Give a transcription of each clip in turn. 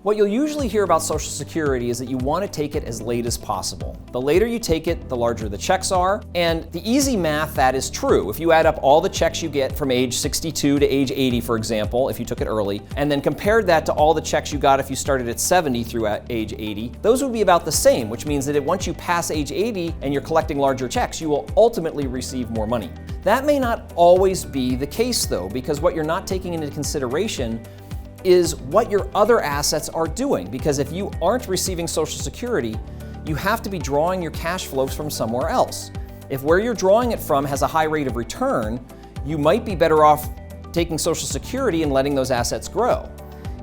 What you'll usually hear about Social Security is that you want to take it as late as possible. The later you take it, the larger the checks are, and the easy math, that is true. If you add up all the checks you get from age 62 to age 80, for example, if you took it early, and then compared that to all the checks you got if you started at 70 through age 80, those would be about the same, which means that once you pass age 80 and you're collecting larger checks, you will ultimately receive more money. That may not always be the case though, because what you're not taking into consideration is what your other assets are doing. Because if you aren't receiving Social Security, you have to be drawing your cash flows from somewhere else. If where you're drawing it from has a high rate of return, you might be better off taking Social Security and letting those assets grow.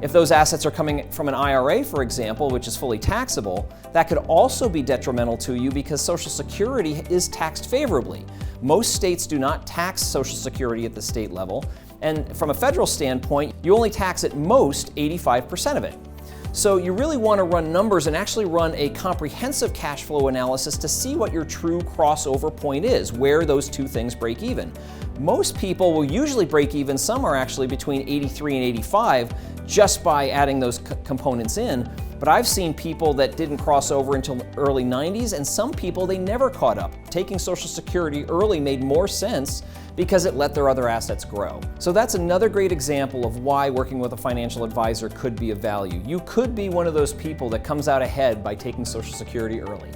If those assets are coming from an IRA, for example, which is fully taxable, that could also be detrimental to you because Social Security is taxed favorably. Most states do not tax Social Security at the state level, and from a federal standpoint, you only tax at most 85% of it. So you really want to run numbers and actually run a comprehensive cash flow analysis to see what your true crossover point is, where those two things break even. Most people will usually break even, some are actually between 83 and 85 just by adding those components in. But I've seen people that didn't cross over until the early 90s, and some people they never caught up. Taking Social Security early made more sense because it let their other assets grow. So that's another great example of why working with a financial advisor could be of value. You could be one of those people that comes out ahead by taking Social Security early.